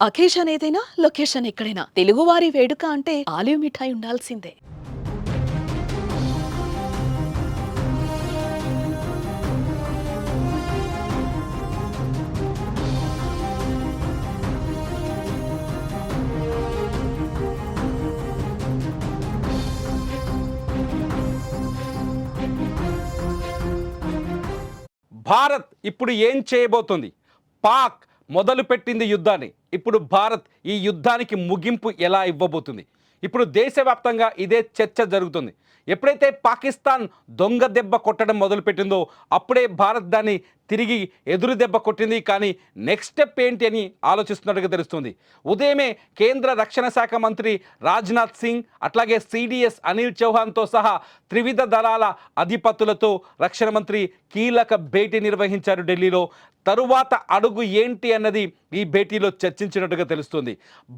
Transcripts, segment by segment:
Occasion ఏదైనా location ఎక్కడైనా తెలుగువారి వేడుక అంటే ఆలివ్ మిఠాయి ఉండాల్సిందే. భారత్ ఇప్పుడు ఏం చేయబోతుంది? పాక్ మొదలుపెట్టింది యుద్ధాన్ని. ఇప్పుడు భారత్ ఈ యుద్ధానికి ముగింపు ఎలా ఇవ్వబోతుంది? ఇప్పుడు దేశవ్యాప్తంగా ఇదే చర్చ జరుగుతుంది. ఎప్పుడైతే పాకిస్తాన్ దొంగ దెబ్బ కొట్టడం మొదలుపెట్టిందో అప్పుడే భారత్ దాన్ని తిరిగి ఎదురు దెబ్బ కొట్టింది. కానీ నెక్స్ట్ స్టెప్ ఏంటి అని ఆలోచిస్తున్నట్టుగా తెలుస్తుంది. ఉదయమే కేంద్ర రక్షణ శాఖ మంత్రి రాజ్నాథ్ సింగ్, అట్లాగే సిడిఎస్ అనిల్ చౌహాన్తో సహా త్రివిధ దళాల అధిపతులతో రక్షణ మంత్రి కీలక భేటీ నిర్వహించారు ఢిల్లీలో. తరువాత అడుగు ఏంటి అన్నది ఈ భేటీలో చర్చించినట్టుగా తెలుస్తుంది.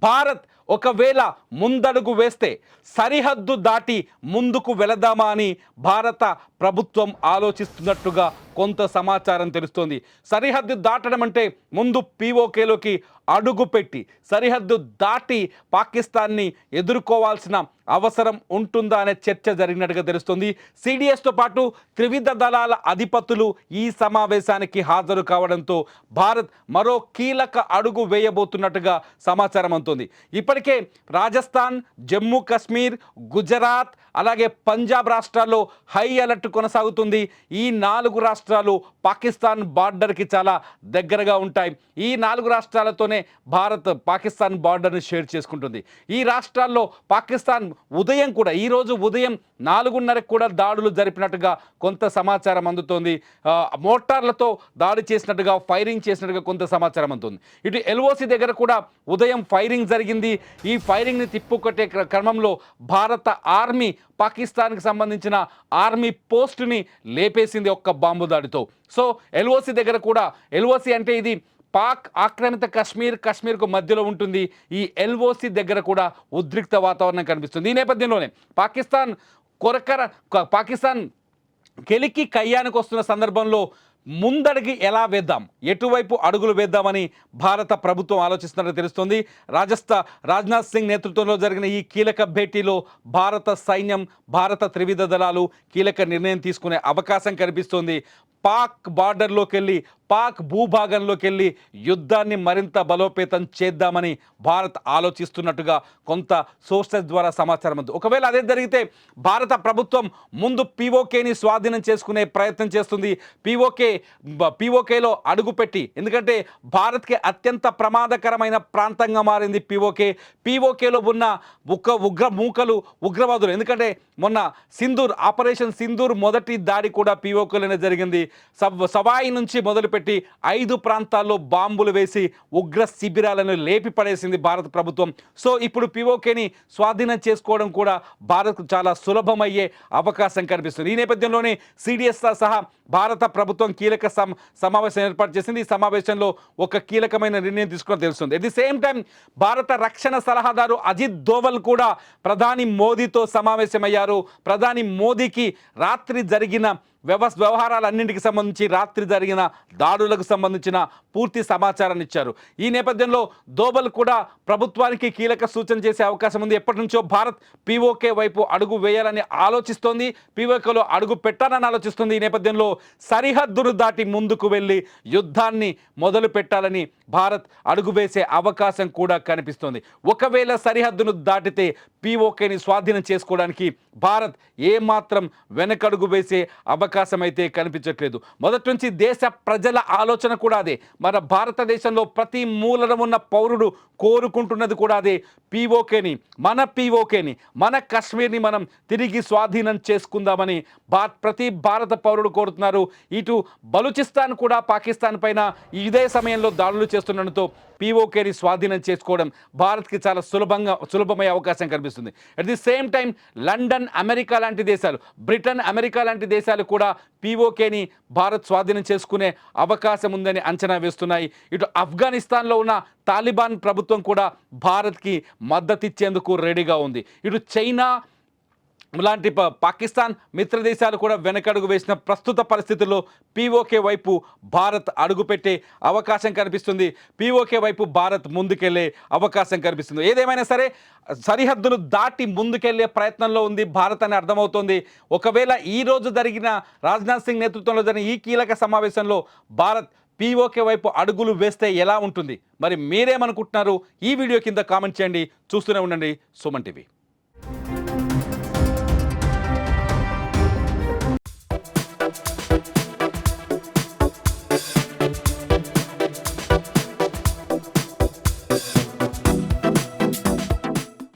భారత్ ఒకవేళ ముందడుగు వేస్తే సరిహద్దు దాటి ముందుకు వెళదామా అని భారత ప్రభుత్వం ఆలోచిస్తున్నట్టుగా కొంత సమాచారం తెలుస్తోంది. సరిహద్దు దాటడం అంటే ముందు పీఓకేలోకి అడుగు పెట్టి సరిహద్దు దాటి పాకిస్తాన్ని ఎదుర్కోవాల్సిన అవసరం ఉంటుందా అనే చర్చ జరిగినట్టుగా తెలుస్తుంది. సిడిఎస్తో పాటు త్రివిధ దళాల అధిపతులు ఈ సమావేశానికి హాజరు కావడంతో భారత్ మరో కీలక అడుగు వేయబోతున్నట్టుగా సమాచారం అందుతుంది. ఇప్పటికే రాజస్థాన్, జమ్మూ కాశ్మీర్, గుజరాత్ అలాగే పంజాబ్ రాష్ట్రాల్లో హై అలర్ట్ కొనసాగుతుంది. ఈ 4 రాష్ట్రాలు పాకిస్తాన్ బార్డర్కి చాలా దగ్గరగా ఉంటాయి. ఈ 4 రాష్ట్రాలతోనే భారత్ పాకిస్తాన్ బార్డర్ని షేర్ చేసుకుంటుంది. ఈ రాష్ట్రాల్లో పాకిస్తాన్ ఉదయం కూడా ఈరోజు ఉదయం 4:30కు కూడా దాడులు జరిపినట్టుగా కొంత సమాచారం అందుతోంది. మోటార్లతో దాడి చేసినట్టుగా, ఫైరింగ్ చేసినట్టుగా కొంత సమాచారం అందుతుంది. ఇటు ఎల్ఓసి దగ్గర కూడా ఉదయం ఫైరింగ్ జరిగింది. ఈ ఫైరింగ్ని తిప్పుకొట్టే క్రమంలో భారత ఆర్మీ పాకిస్తాన్కి సంబంధించిన ఆర్మీ పోస్టుని లేపేసింది ఒక్క బాంబు దాడితో. సో ఎల్ఓసి దగ్గర కూడా, ఎల్ఓసి అంటే ఇది పాక్ ఆక్రమిత కాశ్మీర్కు మధ్యలో ఉంటుంది. ఈ ఎల్ఓసి దగ్గర కూడా ఉద్రిక్త వాతావరణం కనిపిస్తుంది. ఈ నేపథ్యంలోనే పాకిస్తాన్ కెలికి కయ్యానికి వస్తున్న సందర్భంలో ముందడిగి ఎలా వేద్దాం, ఎటువైపు అడుగులు వేద్దామని భారత ప్రభుత్వం ఆలోచిస్తున్నట్టు తెలుస్తోంది. రాజ్నాథ్ సింగ్ నేతృత్వంలో జరిగిన ఈ కీలక భేటీలో భారత సైన్యం, భారత త్రివిధ దళాలు కీలక నిర్ణయం తీసుకునే అవకాశం కనిపిస్తోంది. పాక్ బార్డర్లోకి వెళ్ళి, పాక్ భూభాగంలోకి వెళ్ళి యుద్ధాన్ని మరింత బలోపేతం చేద్దామని భారత్ ఆలోచిస్తున్నట్టుగా కొంత సోర్సెస్ ద్వారా సమాచారం ఉంది. ఒకవేళ అదే జరిగితే భారత ప్రభుత్వం ముందు పీఓకేని స్వాధీనం చేసుకునే ప్రయత్నం చేస్తుంది. పీఓకేలో అడుగుపెట్టి, ఎందుకంటే భారత్కి అత్యంత ప్రమాదకరమైన ప్రాంతంగా మారింది పీఓకేలో ఉన్న ఉగ్రవాదులు. ఎందుకంటే మొన్న ఆపరేషన్ సింధూర్ మొదటి దాడి కూడా పీఓకేలోనే జరిగింది. సవాయి నుంచి మొదలుపెట్టి 5 ప్రాంతాల్లో బాంబులు వేసి ఉగ్ర శిబిరాలను లేపి పడేసింది భారత ప్రభుత్వం. సో ఇప్పుడు పీఓకేని స్వాధీనం చేసుకోవడం కూడా భారత్కు చాలా సులభమయ్యే అవకాశం కనిపిస్తుంది. ఈ నేపథ్యంలోనే సిడిఎస్ సహా భారత ప్రభుత్వం కీలక సమావేశం ఏర్పాటు చేసింది. ఈ సమావేశంలో ఒక కీలకమైన నిర్ణయం తీసుకుని తెలుస్తుంది. అట్ ది సేమ్ టైం భారత రక్షణ సలహాదారు అజిత్ దోవల్ కూడా ప్రధాని మోదీతో సమావేశమయ్యారు. ప్రధాని మోదీకి రాత్రి జరిగిన వ్యవహారాలన్నింటికి సంబంధించి, రాత్రి జరిగిన దాడులకు సంబంధించిన పూర్తి సమాచారాన్ని ఇచ్చారు. ఈ నేపథ్యంలో దోబల్ కూడా ప్రభుత్వానికి కీలక సూచన చేసే అవకాశం ఉంది. ఎప్పటి నుంచో భారత్ పీఓకే వైపు అడుగు వేయాలని ఆలోచిస్తోంది, పీఓకేలో అడుగు పెట్టాలని ఆలోచిస్తుంది. ఈ నేపథ్యంలో సరిహద్దును దాటి ముందుకు వెళ్ళి యుద్ధాన్ని మొదలు పెట్టాలని భారత్ అడుగు వేసే అవకాశం కూడా కనిపిస్తోంది. ఒకవేళ సరిహద్దును దాటితే పీఓకేని స్వాధీనం చేసుకోవడానికి భారత్ ఏమాత్రం వెనకడుగు వేసే అవకాశం అయితే కనిపించట్లేదు. మొదటి నుంచి దేశ ప్రజల ఆలోచన కూడా అదే. మన భారతదేశంలో ప్రతి మూలన ఉన్న పౌరుడు కోరుకుంటున్నది కూడా అదే. పీఓకేని, మన కాశ్మీర్ని మనం తిరిగి స్వాధీనం చేసుకుందామని ప్రతి భారత పౌరుడు కోరుతున్నారు. ఇటు బలూచిస్తాన్ కూడా పాకిస్తాన్ పైన ఇదే సమయంలో దాడులు చేస్తుండడంతో పీఓకేని స్వాధీనం చేసుకోవడం భారత్కి చాలా సులభమయ్యే అవకాశం కనిపిస్తుంది. At the same time London, America లాంటి దేశాలు, బ్రిటన్, అమెరికా లాంటి దేశాలు కూడా పీఓకేని భారత్ స్వాధీనం చేసుకునే అవకాశం ఉందని అంచనా వేస్తున్నాయి. ఇటు ఆఫ్ఘనిస్తాన్లో ఉన్న తాలిబాన్ ప్రభుత్వం కూడా భారత్కి మద్దతు ఇచ్చేందుకు రెడీగా ఉంది. ఇటు చైనా, ఇలాంటి పాకిస్తాన్ మిత్ర దేశాలు కూడా వెనకడుగు వేసిన ప్రస్తుత పరిస్థితుల్లో పీఓకే వైపు భారత్ అడుగుపెట్టే అవకాశం కనిపిస్తుంది. పీఓకే వైపు భారత్ ముందుకెళ్లే అవకాశం కనిపిస్తుంది. ఏదేమైనా సరే సరిహద్దును దాటి ముందుకెళ్లే ప్రయత్నంలో ఉంది భారత్ అని అర్థమవుతోంది. ఒకవేళ ఈ రోజు జరిగిన రాజ్నాథ్ సింగ్ నేతృత్వంలో జరిగిన ఈ కీలక సమావేశంలో భారత్ పీఓకే వైపు అడుగులు వేస్తే ఎలా ఉంటుంది? మరి మీరేమనుకుంటున్నారు? ఈ వీడియో కింద కామెంట్ చేయండి. చూస్తూనే ఉండండి సుమన్ టీవీ.